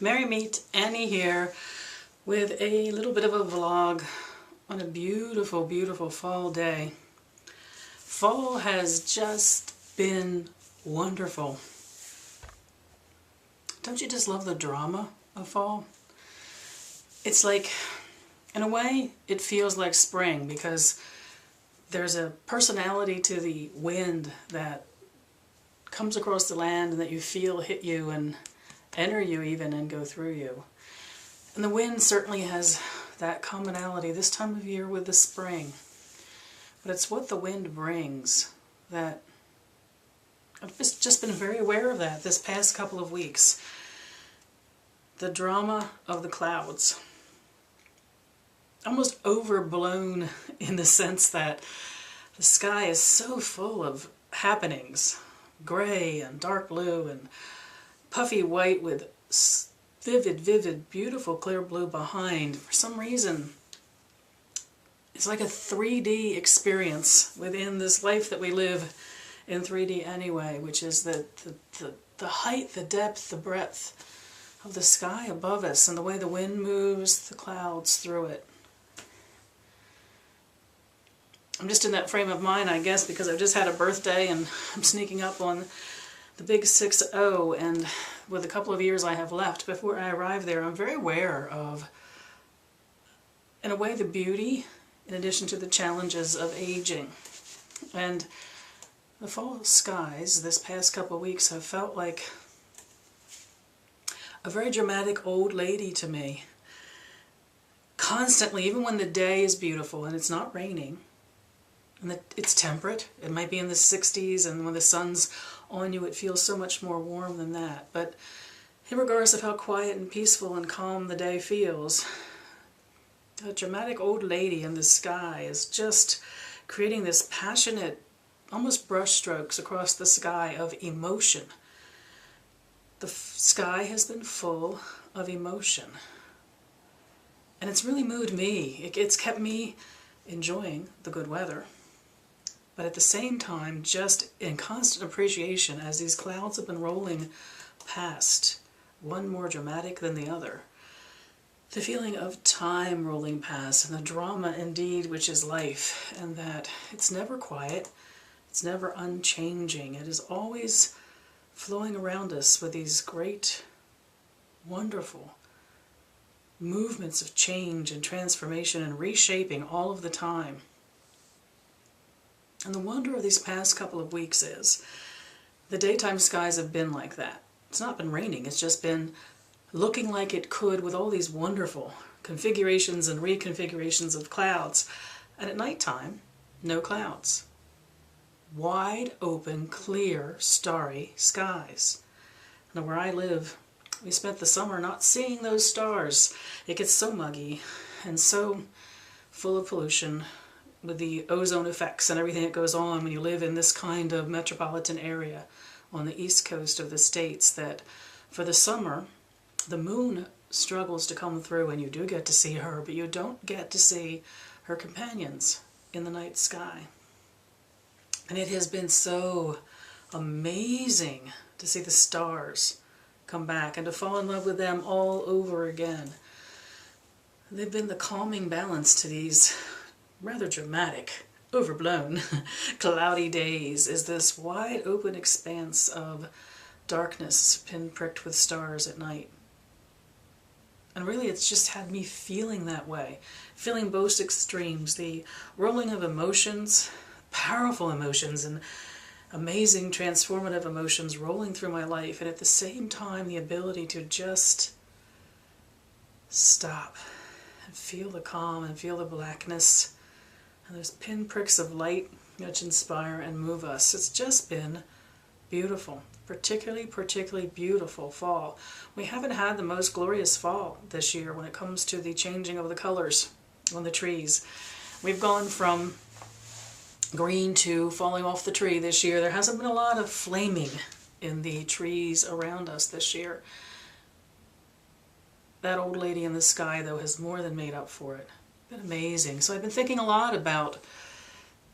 Merry Meet Annie here with a little bit of a vlog on a beautiful, beautiful fall day. Fall has just been wonderful. Don't you just love the drama of fall? It's like, in a way, it feels like spring because there's a personality to the wind that comes across the land and that you feel hit you and enter you even and go through you. And the wind certainly has that commonality this time of year with the spring. But it's what the wind brings that I've just been very aware of that this past couple of weeks. The drama of the clouds. Almost overblown in the sense that the sky is so full of happenings. Gray and dark blue and puffy white with vivid, beautiful clear blue behind. For some reason, it's like a 3D experience within this life that we live in 3D anyway, which is the height, the depth, the breadth of the sky above us and the way the wind moves the clouds through it. I'm just in that frame of mind, I guess, because I've just had a birthday and I'm sneaking up on the big 6-0, and with a couple of years I have left before I arrive there, I'm very aware of, in a way, the beauty in addition to the challenges of aging. And the fall skies this past couple of weeks have felt like a very dramatic old lady to me. Constantly, even when the day is beautiful and it's not raining, and it's temperate, it might be in the 60s, and when the sun's on you it feels so much more warm than that. But regardless of how quiet and peaceful and calm the day feels, the dramatic old lady in the sky is just creating this passionate, almost brushstrokes across the sky of emotion. The sky has been full of emotion. And it's really moved me. It's kept me enjoying the good weather. But at the same time, just in constant appreciation as these clouds have been rolling past, one more dramatic than the other. The feeling of time rolling past and the drama indeed which is life, and that it's never quiet, it's never unchanging. It is always flowing around us with these great, wonderful movements of change and transformation and reshaping all of the time. And the wonder of these past couple of weeks is the daytime skies have been like that. It's not been raining, it's just been looking like it could with all these wonderful configurations and reconfigurations of clouds. And at nighttime, no clouds. Wide open, clear, starry skies. Now where I live, we spent the summer not seeing those stars. It gets so muggy and so full of pollution with the ozone effects and everything that goes on when you live in this kind of metropolitan area on the east coast of the States, that for the summer the moon struggles to come through and you do get to see her, but you don't get to see her companions in the night sky. And it has been so amazing to see the stars come back and to fall in love with them all over again. They've been the calming balance to these rather dramatic, overblown, cloudy days, is this wide open expanse of darkness pinpricked with stars at night. And really it's just had me feeling that way, feeling both extremes, the rolling of emotions, powerful emotions and amazing transformative emotions rolling through my life, and at the same time the ability to just stop and feel the calm and feel the blackness. And there's pinpricks of light which inspire and move us. It's just been beautiful, particularly beautiful fall. We haven't had the most glorious fall this year when it comes to the changing of the colors on the trees. We've gone from green to falling off the tree this year. There hasn't been a lot of flaming in the trees around us this year. That old lady in the sky, though, has more than made up for it. Been amazing. So I've been thinking a lot about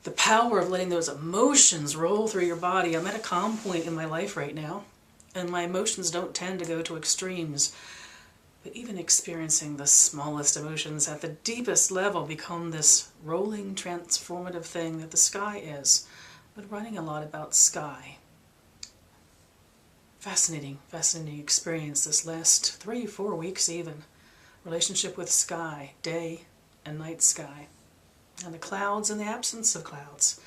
the power of letting those emotions roll through your body. I'm at a calm point in my life right now, and my emotions don't tend to go to extremes. But even experiencing the smallest emotions at the deepest level become this rolling, transformative thing that the sky is. But writing a lot about sky. Fascinating, fascinating experience this last 3-4 weeks even. Relationship with sky, day and night sky. And the clouds and the absence of clouds.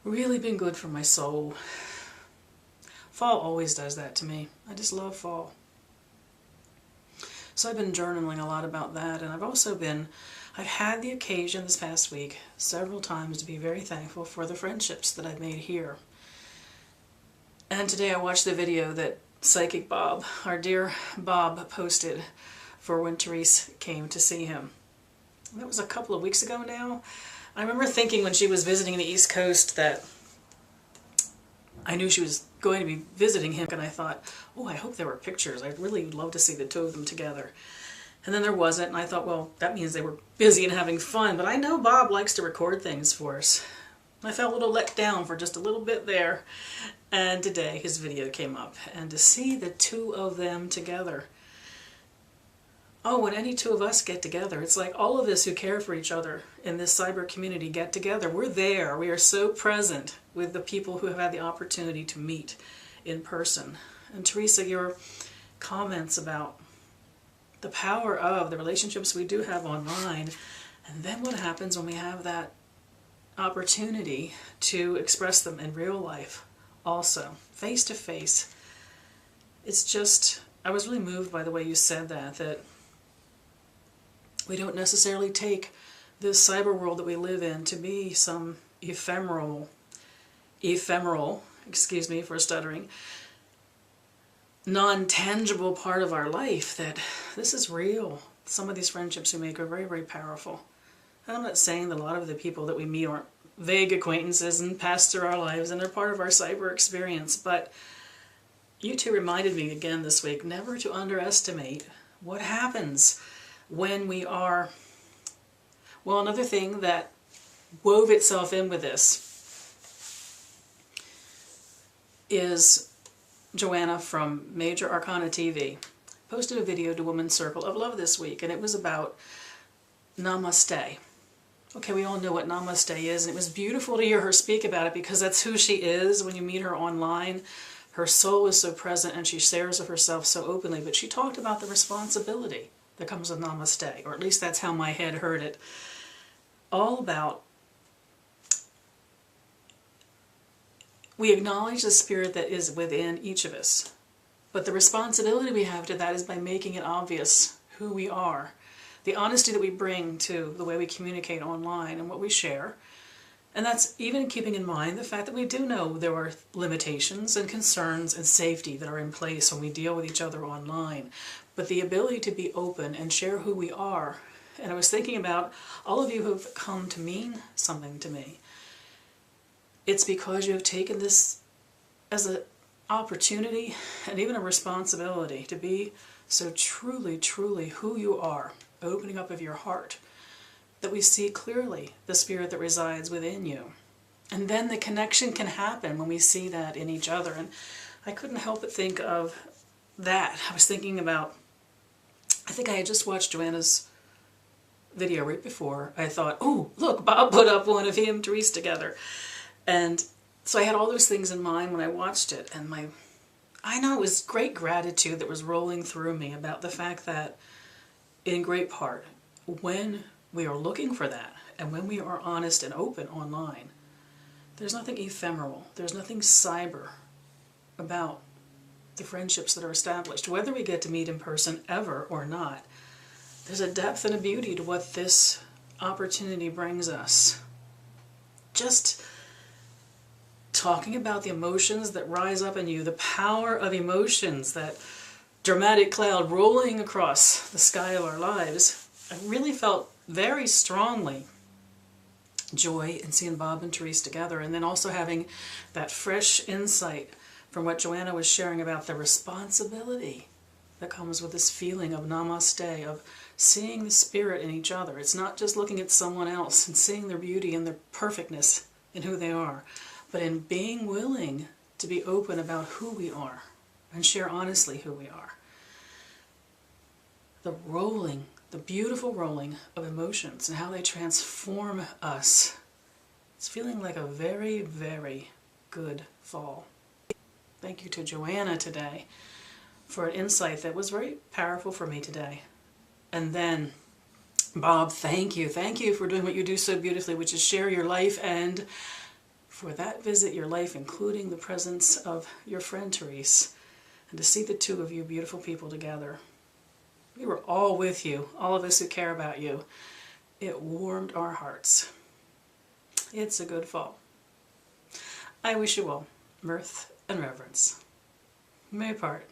Really been good for my soul. Fall always does that to me. I just love fall. So I've been journaling a lot about that, and I've had the occasion this past week several times to be very thankful for the friendships that I've made here. And today I watched the video that Psychic Bob, our dear Bob, posted for when Therese came to see him. And that was a couple of weeks ago now. I remember thinking when she was visiting the East Coast that I knew she was going to be visiting him, and I thought, oh, I hope there were pictures. I'd really love to see the two of them together. And then there wasn't, and I thought, well, that means they were busy and having fun, but I know Bob likes to record things for us. I felt a little let down for just a little bit there, and today his video came up, and to see the two of them together. Oh, when any two of us get together, it's like all of us who care for each other in this cyber community get together. We're there. We are so present with the people who have had the opportunity to meet in person. And Teresa, your comments about the power of the relationships we do have online, and then what happens when we have that opportunity to express them in real life also, face to face. It's just, I was really moved by the way you said that we don't necessarily take this cyber world that we live in to be some ephemeral, excuse me for stuttering, non-tangible part of our life, that this is real. Some of these friendships we make are very, very powerful. And I'm not saying that a lot of the people that we meet aren't vague acquaintances and pass through our lives and they're part of our cyber experience, but you two reminded me again this week never to underestimate what happens when we are, well, another thing that wove itself in with this is Joanna from Major Arcana TV posted a video to Women's Circle of Love this week, and it was about Namaste. Okay, we all know what Namaste is, and it was beautiful to hear her speak about it because that's who she is when you meet her online. Her soul is so present and she shares of herself so openly, but she talked about the responsibility that comes with Namaste, or at least that's how my head heard it. All about, we acknowledge the spirit that is within each of us, but the responsibility we have to that is by making it obvious who we are, the honesty that we bring to the way we communicate online and what we share. And that's even keeping in mind the fact that we do know there are limitations and concerns and safety that are in place when we deal with each other online. But the ability to be open and share who we are. And I was thinking about all of you who have come to mean something to me. It's because you have taken this as an opportunity and even a responsibility to be so truly, truly who you are, opening up of your heart, that we see clearly the spirit that resides within you. And then the connection can happen when we see that in each other. And I couldn't help but think of that. I was thinking about, I think I had just watched Joanna's video right before. I thought, oh, look, Bob put up one of him and Therese together. And so I had all those things in mind when I watched it. And I know it was great gratitude that was rolling through me about the fact that, in great part, when we are looking for that, and when we are honest and open online, there's nothing ephemeral, there's nothing cyber about the friendships that are established, whether we get to meet in person ever or not. There's a depth and a beauty to what this opportunity brings us. Just talking about the emotions that rise up in you, the power of emotions, that dramatic cloud rolling across the sky of our lives, I really felt very strongly joy in seeing Bob and Therese together, and then also having that fresh insight from what Joanna was sharing about the responsibility that comes with this feeling of Namaste, of seeing the spirit in each other. It's not just looking at someone else and seeing their beauty and their perfectness in who they are, but in being willing to be open about who we are and share honestly who we are. the rolling, the beautiful rolling of emotions and how they transform us. It's feeling like a very, very good fall. Thank you to Joanna today for an insight that was very powerful for me today. And then, Bob, thank you. Thank you for doing what you do so beautifully, which is share your life, and for that visit, your life, including the presence of your friend Therese, and to see the two of you beautiful people together. We were all with you, all of us who care about you. It warmed our hearts. It's a good fall. I wish you all mirth and reverence. May part.